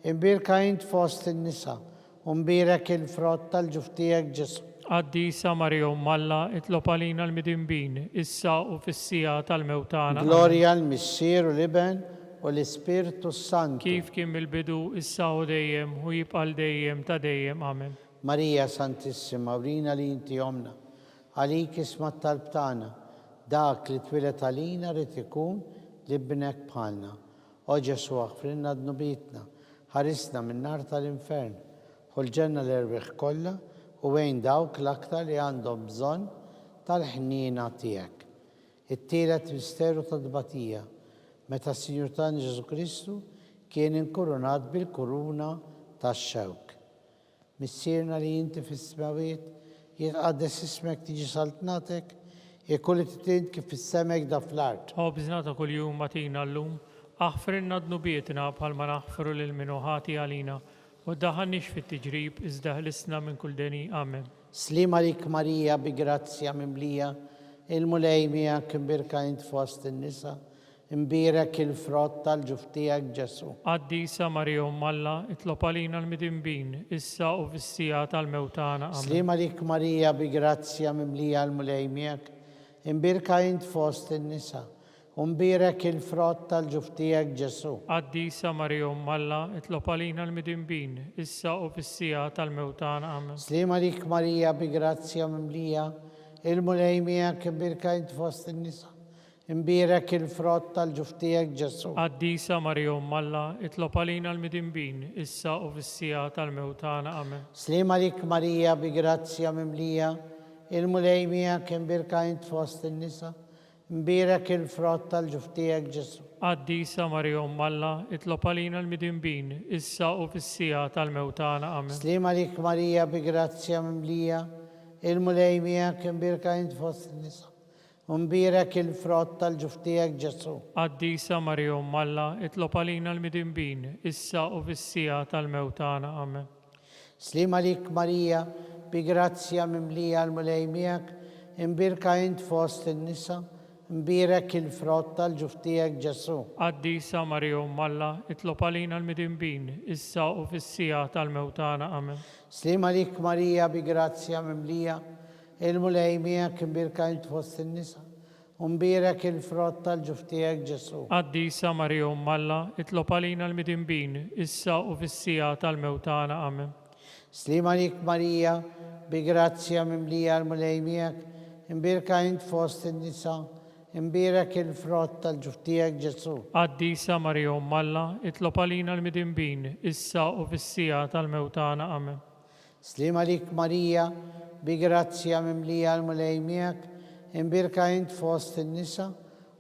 imbirka int fost in-nisa, u mbirek il-frott tal-ġuftijek Ġesu. Qaddisa Marija Umm Alla, itlob għalina l-midinbin, issa u fis-sija tal-mewt tagħna. Glorja l-Missier u l-Iben u l-Ispirtu Santu. Kif kien mill-bidu, issa u dejjem, u jibqa' dejjem ta' dejjem. Amen. Marija Santissima, urina li inti omna, għalik isma talb tagħna, dak li twilet għalina rrid ikun libnek bħalna. O Ġesu aħfrinna dnubitna, ħarisna minn nar tal-infern, ħolġenna l-erbieħ kollha u wejn dawk l-aktar li għandhom bżonn tal-ħniena tiegħek. It-tielet misteru ta' dbatija, meta s-Sinjur tagħna Ġesu Kristu kien inkurunat bil-kuruna tax-xewk. Missierna li inti fis-smawiet, jitqaddes ismek tiġi saltnatek, jekk titint kif fis-semek da fl-art. Ħobżna ta' kuljum matina llum, aħfrinna dnubietna bħalma naħfru lil min ħati għalina, u ddaħħalniex fit-tiġrib iżda ħlisna minn kull deni. Amen. Slima lik Marija bi grazzja mimlija, il-mulejmijak imbirka int fost in-nisa, imbirek il-frott tal-ġuftijek Ġesu. Qaddisa Marija Umm Alla, itlob għalina l-midinbin, issa u fis-sija tal-mewt tagħna. Amen. Slima lik Marija bi grazzja mimlija l-mulejmijak, imbirka int fost in-nisa, u mbirek il-frott tal-ġuftijek Ġesu. Qaddisa Marija Umm Alla, itlob għalina l-midinbin, issa u fis-sija tal-mewt tagħna. Amen. Slima lik Marija bi grazzja mimlija, il-mulejmijak imbirka int fost in-nisa, imbirek il-frott tal-ġuftijek Ġesu. Qaddisa Marija Umm Alla, itlob għalina l-midinbin, issa u fis-sija tal-mewt tagħna. Amen. Slima lik Marija bi grazzja mimlija, il-mulejmijak imbirka int fost in-nisa, imbirek il-frott tal-ġuftijek Ġesu. Qaddisa Marija Umm Alla, itlob għalina l-midinbin, issa u fis-sija tal-mewt tagħna. Amen. Slima lik Marija bi grazzja mimlija, il-mulejmijak imbirka int fost in-nisa, imbirek il-frott tal-ġuftijek Ġesu. Qaddisa Marija Umm Alla, itlob għalina l-midinbin, issa u fis-sija tal-mewt tagħna. Amen. Slima lik Marija bi grazzja mimlija l-mulejmijak, imbirka int fost in-nisa, imbirek il-frott tal-ġuftijek Ġesu. Qaddisa Marija Umm Alla, itlob għalina l-midinbin, issa u fis-sija tal-mewt tagħna. Amen. Slima lik Marija bi grazzja mimlija, il-mulejmijak imbirka int fost in-nisa, imbirek il-frott tal-ġuftijek Ġesu. Qaddisa Marija Umm Alla, itlob għalina l-midinbin, issa u fis-sija tal-mewt tagħna. Amen. Slima lik Marija bi grazzja mimlija l-mulejmijak, imbirka int fost in-nisa, imbierak il-frott tal-ġuftijak Ġesu. Qaddisa Marija Umm Alla, itlob għalina l-midinbin, issa u fis-sija tal-mewtana. Amen. Slim għalik Marija, bi grazzja mimlija l-mulej miegħek, imbirka int fost in-nisa,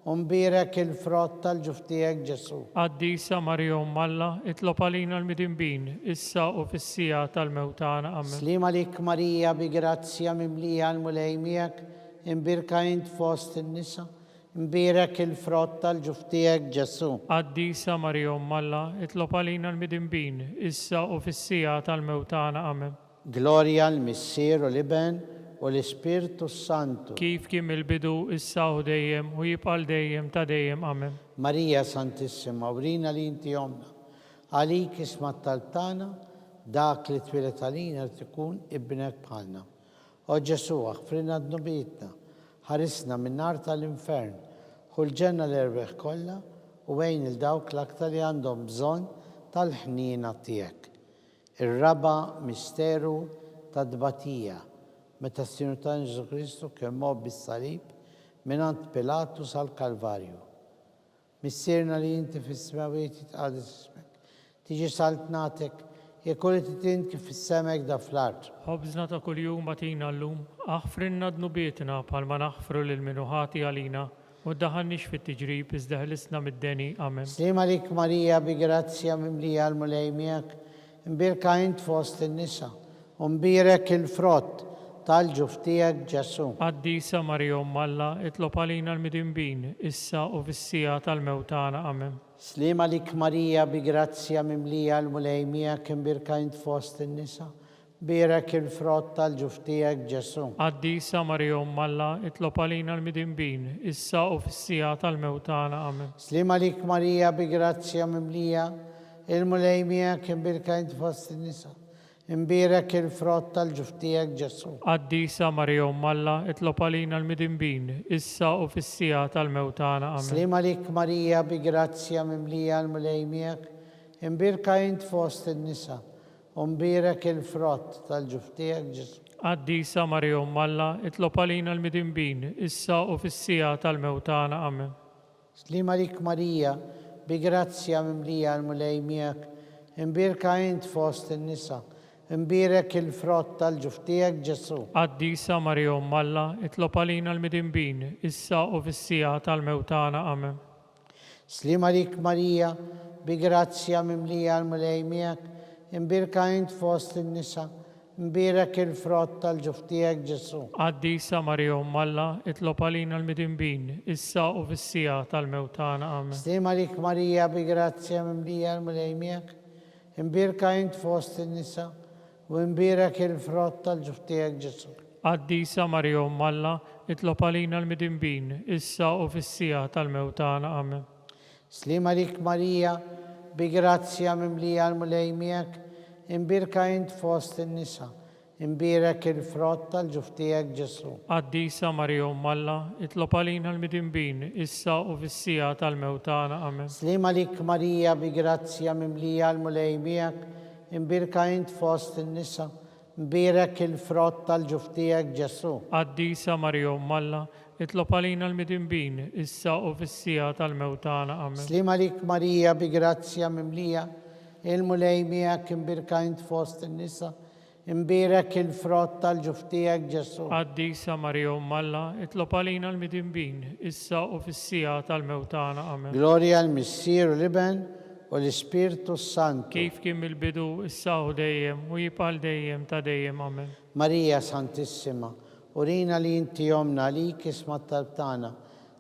u mbierak il-frott tal-ġuftijak Ġesu. Qaddisa Marija Umm Alla, itlob għalina l-midinbin, issa u fis-sija tal-mewtana. Amen. Slim għalik Marija, bi grazzja mimlija l-mulej miegħek, imbirka int fost in-nisa, imbierak il-frott tal-ġuftijak Ġesu. Qaddisa Marija Umm Alla, itlob għalina l-midinbin, issa u fis-sija tal-mewtana. Amen. Gloria l-Missier u l-Iben u l-Ispirtu Santu. Kif kien il-bidu, issa u dejjem, u jibqal dejjem ta' dejjem. Amen. Marija Santissima, urina li inti jomna, għalik ismat tal-tana, dak li twilet għalina tikun ibnek bħalna. O Ġesu, għafrina d-nubietna, ħarisna minn nar tal-infern, ħulġenna l-erbeħ kolla u għejn il-dawk l-aktar li għandhom bżon tal-ħnina tijek. Ir-raba misteru ta' dbatija, meta s-sinu ta' Ġesu Kristu kemmo bis-salib minant Pilatus għal-Kalvarju. Missirna li inti fis-smawiet jitqadis ismek, tiġi saltnatek, jekolli titin kif fis-semek da fl-art. Ħobżna ta' kuljum matina l-lum, aħfrinna d-nubietna bħalma naħfru lil-minuħati għalina, u daħannix fit-tiġrib iżdaħlisna mid-deni. Amen. Slim għalik Marija, bi grazzja mimlija l-mulej miegħek, imbirka int fost in-nisa, u mbirek il-frott tal-ġuftijak Ġesu. Qaddisa Marija Umm Alla, itlob għalina l-midinbin, issa u fis-sija tal-mewtana. Amen. Slim għalik Marija, bi grazzja mimlija l-mulej miegħek, imbirka int fost in-nisa, mbirek il-frott tal-ġuftijak Ġesu. Qaddisa Marija Umm Alla, itlob għalina l-midinbin, issa u fis-sija tal-mewtana. Amen. Slim għalik Marija, bi grazzja mimlija il-mulej miegħek, imbirka int fost in-nisa, imbirek il-frott tal-ġuftijak Ġesu. Qaddisa Marija Umm Alla, itlob għalina l-midinbin, issa u fis-sija tal-mewtana. Amen. Slim għalik Marija, bi grazzja mimlija l-mulej miegħek, imbirka int fost in-nisa, u mbirek il-frott tal-ġuftijak Ġesu. Qaddisa Marija Umm Alla, itlob għalina l-midinbin, issa u fis-sija tal-mewtana. Amen. Slim għalik Marija, bi grazzja mimlija l-mulej miegħek, imbirka int fost in-nisa, imbirek il-frott tal-ġuftijak Ġesu. Qaddisa Marija Umm Alla, itlob għalina l-midinbin, issa u fis-sija tal-mewtana. Amen. Slim għalik Marija, bi grazzja mimlija l-mulej miegħek, imbirka int fost in-nisa, imbirek il-frott tal-ġuftijak Ġesu. Qaddisa Marija Umm Alla, itlob għalina l-midinbin, issa u fis-sija tal-mewtana. Amen. Slim għalik Marija, bi grazzja mimlija l-mulej miegħek, imbirka int fost in-nisa, u imbirek il-frott tal-ġuftijak Ġesu. Qaddisa Marija Umm Alla, itlob għalina l-midinbin, issa u fis-sija tal-mewtana. Amen. Slim għalik Marija, bi grazzja mimlija l-mulej miegħek, imbirka int fost in-nisa, imbirek il-frott tal-ġuftijak Ġesu. Qaddisa Marija Umm Alla, itlob għalina l-midinbin, issa u fis-sija tal-mewtana. Amen. Slim għalik Marija, bi grazzja mimlija l-mulej miegħek, imbirka int fost in-nisa, imbirek il-frott tal-ġuftijak Ġesu. Qaddisa Marija Umm Alla, itlob għalina l-midinbin, issa u fis-sija tal-mewtana. Amen. Slim għalik Marija, bi grazzja mimlija il-mulej miegħek, imbirka int fost in-nisa, imbirek il-frott tal-ġuftijak Ġesu. Qaddisa Marija Umm Alla, itlob għalina l-midinbin, issa u fis-sija tal-mewtana. Amen. Gloria l-Missier u l-Iben u l-Ispirtu Santu. Kif kien il-bidu, issa u dejjem, u jibqal dejjem ta' dejjem. Amen. Marija Santissima, urina li inti jomna għalik ismat tal-tana,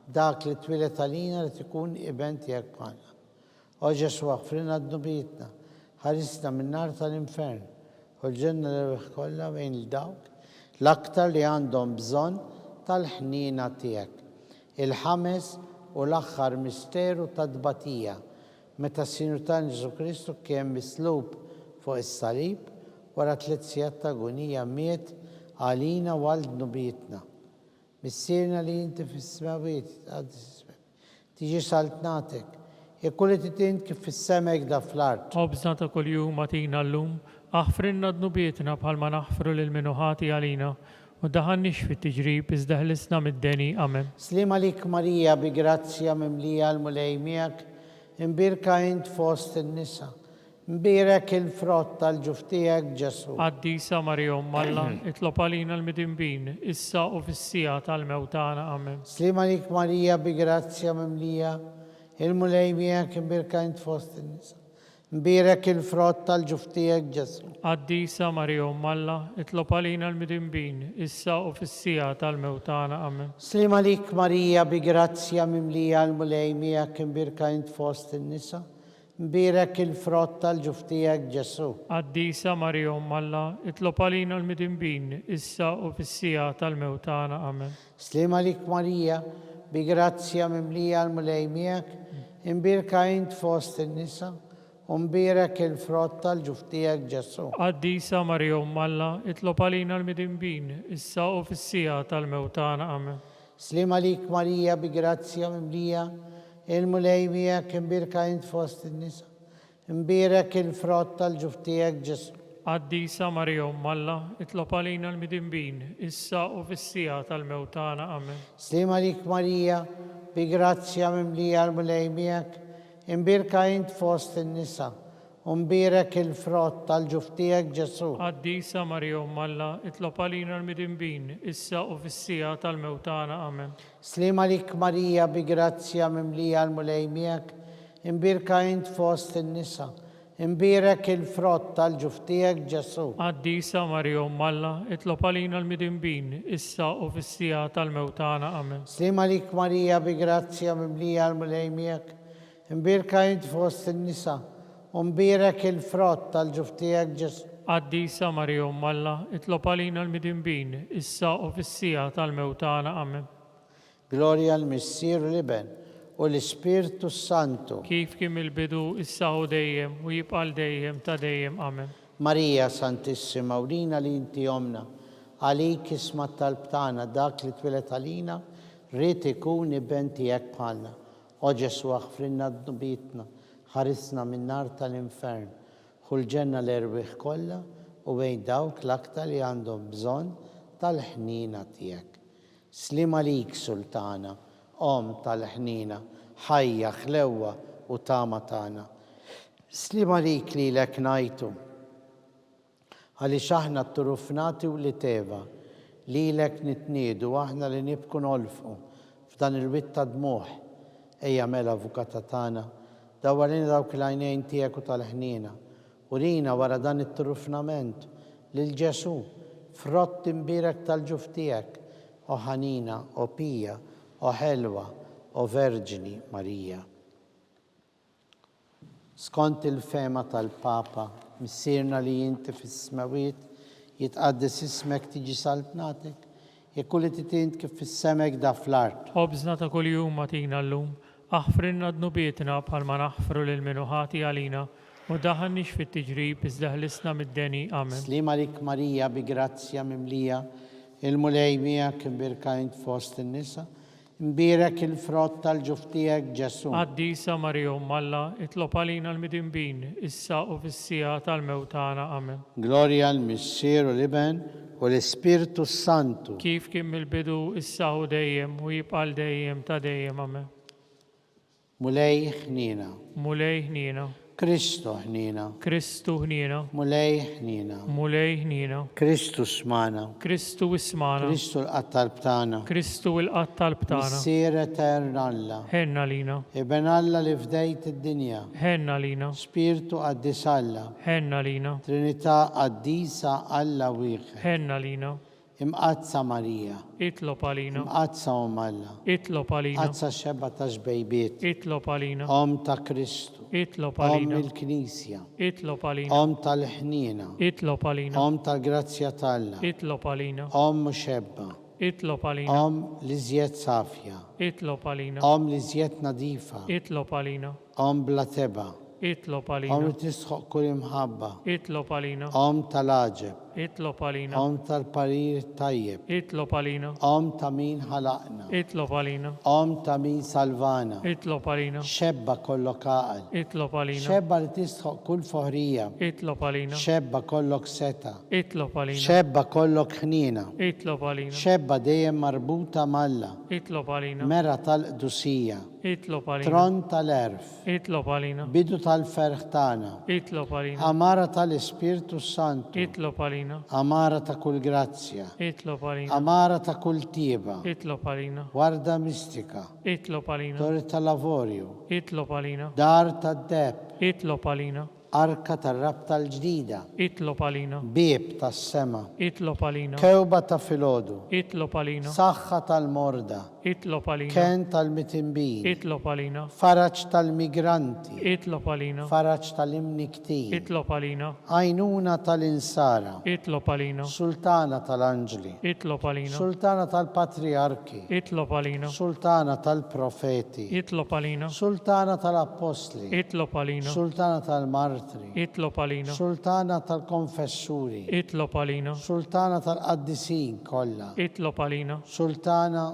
dak li twilet għalina li tikun iben tijak bħalna. O Ġesu, għafrina d-nubietna, ħarisna minn nar tal-infern, u l-ġenna l-erbeħ kollha bejn il-dawk l-aktar li għandhom bżonn tal-ħnina tiegħek. Il-ħames u l-aħħar misteru ta' dbatija, meta s-Sinjur tagħna Ġesu Kristu kien mislub fuq is-salib wara 3 sigħat ta' agonija miet għalina u għal dnubietna. Missirna li inti fis-smawiet tqaddis ismek, tiġi saltnatek, jekulli titin kif fis-semek da fl-art. Ħobżna ta' kuljum matina l-lum, aħfrinna d-nubietna bħalma naħfru lil-minuħati għalina, u daħannix fit-tiġrib iżda ħlisna mid-deni. Amen. Slima lik Marija bi grazzja mimlija l-mulej miegħek, imbirka int fost in-nisa, imbirek il-frott tal-ġuf tiegħek Ġesu. Qaddisa Marija Umm Alla, itlob għalina l-midinbin, issa u fis-sija tal-mewt tagħna. Amen. Slima lik Marija bi grazzja mimlija il-mulej miegħek, imbirka int fost in-nisa, imbirek il-frott tal-ġuf tiegħek Ġesu. Qaddisa Marija Umm Alla, itlob għalina l-midinbin, issa u fis-sija tal-mewt tagħna. Amen. Slima lik Marija bi grazzja mimlija l-mulej miegħek, imbirka int fost in-nisa, imbirek il-frott tal-ġuf tiegħek Ġesu. Qaddisa Marija Umm Alla, itlob għalina l-midinbin, issa u fis-sija tal-mewt tagħna. Amen. Slima lik Marija bi grazzja mimlija l-mulej miegħek, imbirka int fost in-nisa, imbirek il-frott tal-ġuf tiegħek Ġesu. Qaddisa Marija Umm Alla, itlob għalina l-midinbin, issa u fis-sija tal-mewt tagħna. Amen. Slima lik Marija bi grazzja mimlija il-mulej miegħek, imbirka int fost in-nisa, imbirek il-frott tal-ġuf tiegħek Ġesu. Qaddisa Marija Umm Alla, itlob għalina l-midinbin, issa u fis-sija tal-mewt tagħna. Amen. Slima lik Marija bi grazzja mimlija l-mulej miegħek, imbirka int fost in-nisa, imbirek il-frott tal-ġuf tiegħek Ġesu. Qaddisa Marija Umm Alla, itlob għalina l-midinbin, issa u fis-sija tal-mewt tagħna. Amen. Slima lik Marija bi grazzja mimlija l-mulej miegħek, imbirka int fost in-nisa, imbirek il-frott tal-ġuf tiegħek Ġesu. Qaddisa Marija Umm Alla, itlob għalina l-midinbin, issa u fis-sija tal-mewt tagħna. Amen. Slima lik Marija bi grazzja mimlija l-mulej miegħek, imbirka int fost in-nisa, imbirek il-frott tal-ġuf tiegħek Ġesu. Qaddisa Marija Umm Alla, itlob għalina l-midinbin, issa u fis-sija tal-mewt tagħna. Amen. Gloria l-Missir l-Iben u l-Ispirtu Santu. Kif kien il-bidu, issa u dejjem u jibqa' dejjem ta' dejjem. Amen. Marija Santissima, urina li inti omna, għalik isma talb tagħna dak li twilet għalina, rrid ikun iben tiegħek bħalna. O Ġesu aħfrinna d-nubitna, ħarisna minn nar tal-infern, ħul ġenna l-erbieħ kollha u bejn dawk l-aktar li għandhom bżonn tal-ħnina tiegħek. Slima lik Sultana, Om tal-ħnina, ħajja, ħlewwa u tama tagħna. Slima lik lilek ngħidu, għaliex aħna t-turufnati u li teva, lilek nitniedu aħna li nibku nolfqu f'dan il-witt ta' dmuħ. Ejja mela avukata tagħna, dawwarina dawk l-għajnejn tiegħek u tal-ħnina, urina wara dan it-turufnament lil Ġesu, frott imbirek tal-ġuf tiegħek, o ħanina, o pija, o ħelwa, o Verġini Marija. Skont il-fema tal-Papa, missirna li jinti fis-smawiet, jitqaddis ismek tiġi saltnatek, jekk li titint kif fis-semek da fl-art. Ħobżna ta' kuljum matina llum, aħfrinna d-nubietna bħalma naħfru lil minuħati għalina, u daħannix fit-tiġrib iżda ħlisna mid-deni. Amen. Slima lik Marija bi grazzja mimlija, il-mulej miegħek imbirka int fost in-nisa, imbirek il-frott tal-ġuf tiegħek Ġesu. Qaddisa Marija Umm Alla, itlob għalina l-midinbin, issa u fis-sija tal-mewt tagħna. Amen. Gloria l-Missir u l-Iben u l-Ispirtu Santu. Kif kien mill-bidu, issa u dejjem u jibqa' dejjem ta' dejjem. Amen. Mulej ħnina, Mulej ħnina, Kristu ħnina, Kristu ħnina, mulej ħnina, Mulej ħnina, Kristu smana, Kristu ismana, Kristu l-qattal btana, Kristu il-qatt tal-btana. Missir etern Alla, Ħenna lina, Iben Alla li fdejt id-dinja, ħenna lina, Spiritu qaddis Alla, ħenna lina, Trinità qaddisa Alla wieħed, ħenna lina, imqazza Marija, itlob għalina, imqazza Alla, itlob għalina, qazza xeba ta' xbejbiet, itlob għalina, Om ta' Kristu, itlob Om għalina, il-Knisja, itlob għalina, Om tal-ħnina, itlob għalina, Om tal-grazzja Talla, itlob għalina, Om muxebba, itlob għalina, Om li żjed safja, itlob għalina, Om li żjed nadifa, itlob għalina, Om bla teba, itlob Om għalina, li tisħoq kull imħabba, itlob għalina, Om tal-aġeb, Itlob għalina. Om tal-parir tajjeb. Itlob għalina. Om ta' min ħalaqna. Itlob għalina. Om ta' min salvana. Itlob għalina. Xebba kollok għaqal. Itlob għalina. Xebba li tistħoq kull foħrija. Itlob għalina. Xebba kollok seta. Itlob għalina. Xebba kollok ħnina. Itlob għalina. Xebba dejjem marbuta malla. Itlob għalina. Mera tal-qdusija. Itlob għalina. Tron tal-erf. Itlob għalina. Bidu tal-ferħ tagħna. Itlob għalina. Amara tal-Ispirtu Santu. Itlob għalina. Amara ta' kull grazzja. Itlob għalina. Amara ta' kull tieba. Itlob għalina. Warda mistika. Itlob għalina. Torri tal-lavorju. Itlob għalina. Dar tad-deb. Itlob għalina. Arka tar-rab tal-ġdida. Itlob għalina. Bieb tas-sema. Itlob għalina. Kewba ta' filodu. Itlob għalina. Saħħa tal-morda. Itlob għalina. Ken tal-mitimbin. Itlob għalina. Faraġ tal-migranti. Itlob għalina. Faraġ tal-imniktin. Itlob għalina. Għajnuna tal-insara. Itlob għalina. Sultana tal-anġli. Itlob għalina. Sultana tal-patriarki. Itlob għalina. Sultana tal-profeti. Itlob għalina. Sultana tal-apostli. Itlob għalina. Sultana tal-martri. Itlob għalina. Sultana tal-konfessuri. Itlob għalina. Sultana tal-qaddisin kollha. Itlob għalina. Sultana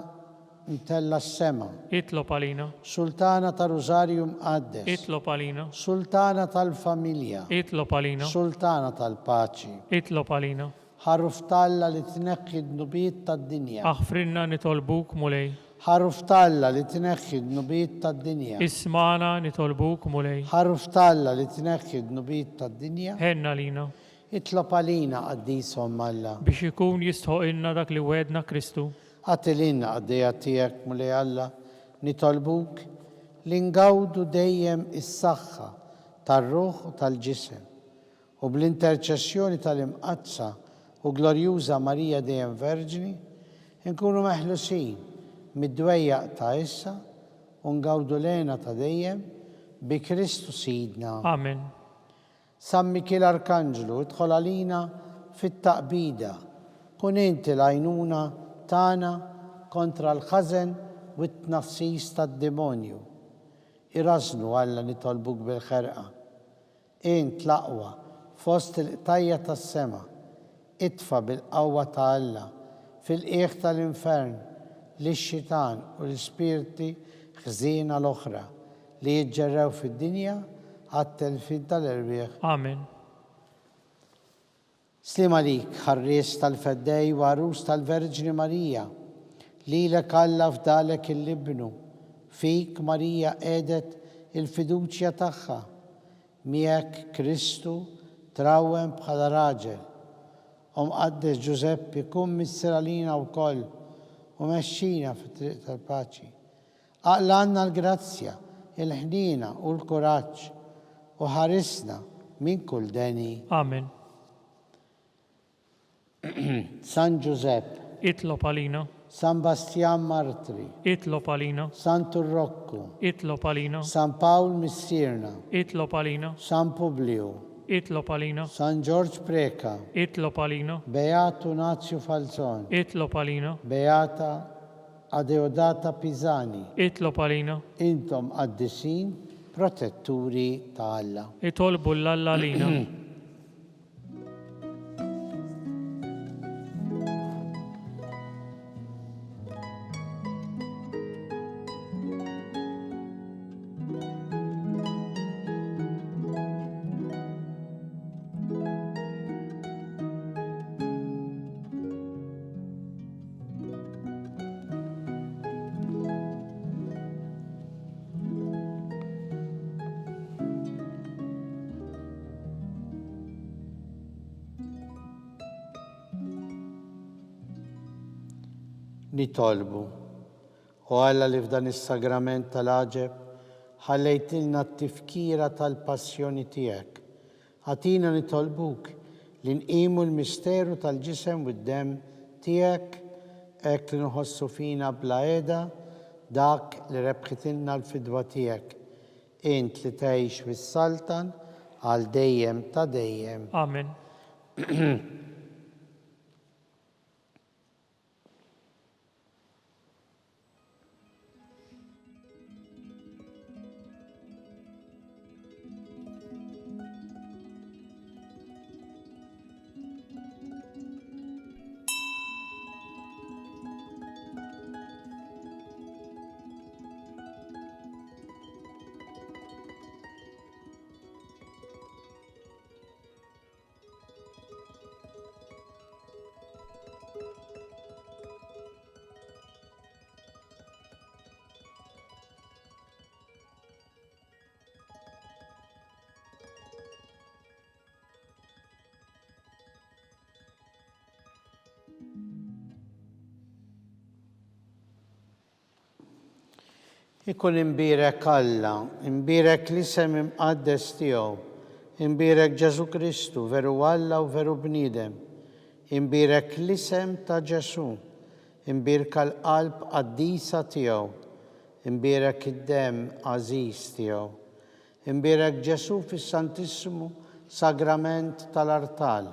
ntella s-sema. Itlob għalina. Sultana tal-Rosarium Qaddes. Itlob għalina. Sultana tal-familja. Itlob għalina. Sultana tal-paċi. Itlob għalina. Ħaruf talla li tneħħi d-nubiet tad-dinja. Aħfrinna nitolbuk mulej. Ħaruf talla li tneħħi d-nubiet tad-dinja. Ismana nitolbuk mulej. Ħaruf talla li tneħħi d-nubiet tad-dinja. Henna lina. Itlob għalina qaddisom Alla. Biex ikun jistħoq inna dak li wedna Kristu. Għatilina għaddejja tijek mulej Alla. Nitolbuk li ngawdu dejjem is-saħħa tar-ruħ u tal-ġisem. U bl-interċessjoni tal-imqazza u glorjuża Marija dejjem Verġni, nkunu meħlusin mid-dwejjaq ta' issa u ngawdu lejna ta' dejjem bi Kristu Sidna. Amen. San Mikil Arkanġlu, idħol għalina fit-taqbida, kun inti l-għajnuna tagħna kontra l-ħażen u t-tnafsis tad-demonju. Irasnu Alla nitolbuk bil-ħerqa. Int l-aqwa fost il-qtajja tas-sema, itfa bil-qawwa ta' Alla fil-qiegħ tal-infern lix-xitan u l-ispirti ħżiena l-oħra li jiġġerrew fid-dinja għat-telfin tal-erbieħ. Amen. Slim għalik, ħarries tal-feddej u għarus tal-Verġni Marija, lilek Alla fdalek il-libnu, fik Marija edet il-fiduċja tagħha, miegħek Kristu trawem bħala raġel. Qaddes Giuseppe kun misser għalina wkoll u mexxina fit-triq tal-paċi. Aqla għandna l-grazzja, il-ħnina u l-kuraġġ u ħarisna minn kull deni. Amen. San Giuseppe, Itlob għalina. San Bastian Martri, Itlob għalina. San Turrocco, Itlob għalina. San Paul Missirna, Itlob għalina. San Publio, Itlob għalina. San George Preka, Itlob għalina. Beato Nazio Falzon, Itlob għalina. Beata Adeodata Pisani, Itlob għalina. intom qaddisin protetturi ta' Alla. Itolbu l-Alla lina. Nitolbu, u Alla li f'dan is-sagrament tal-aġeb ħallejtilna t-tifkira tal-passjoni tiegħek. Ħatina nitolbuk li nqimu l-misteru tal-ġisem u d-dem tiegħek hekk li nħossu fina bla qiegħda dak li rebħitilna l-fidwa tiegħek. Int li tgħix fis-Saltan għal dejjem ta' dejjem. Amen. Ikun imbirek Alla, imbirek l-isem imqaddes tiegħu, imbirek Ġesu Kristu, veru Alla u veru bniedem, imbirek l-isem ta' Ġesu, imbirka l-qalb qaddisa tiegħu, imbirek id-dem għażiż tiegħu, imbirek Ġesu fis-Santissimu Sagrament tal-Artal,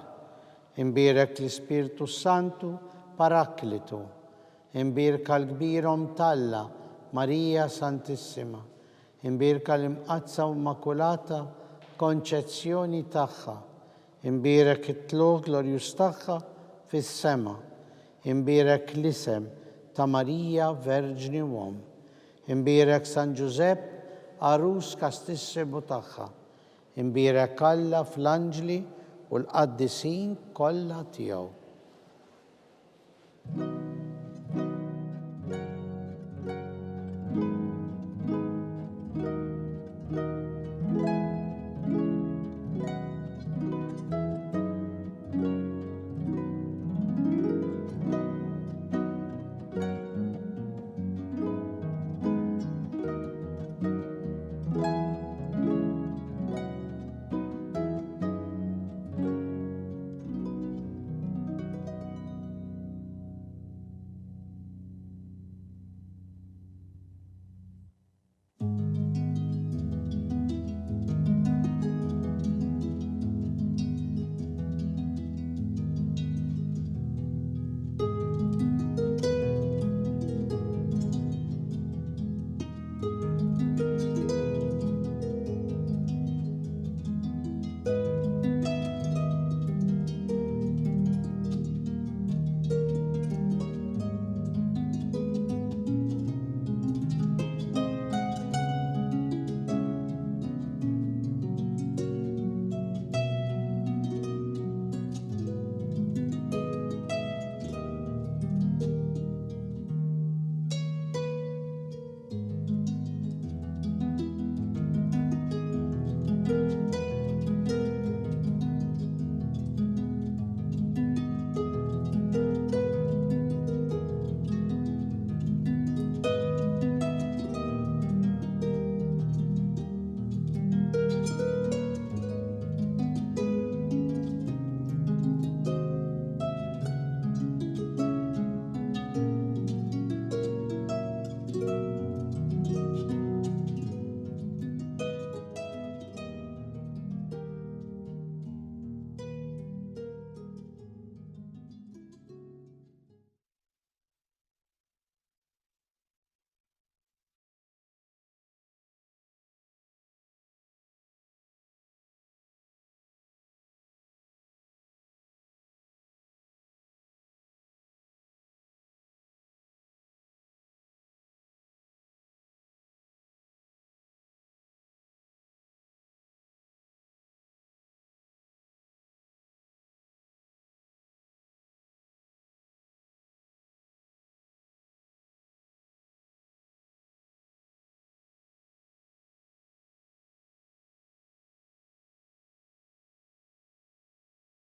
imbirek l-Ispirtu Santu Paraklitu, imbirka l-kbirhom Talla Marija Santissima, imbirka l-imqazza u Immakulata Konċezzjoni tagħha, imbirek it-tluq glorjus tagħha fis-sema, imbirek l-isem ta' Marija Verġni Uom, imbirek San Giusepp Arus kastissimu tagħha, imbirek Alla fl-anġli u l-qaddisin kollha tiegħu.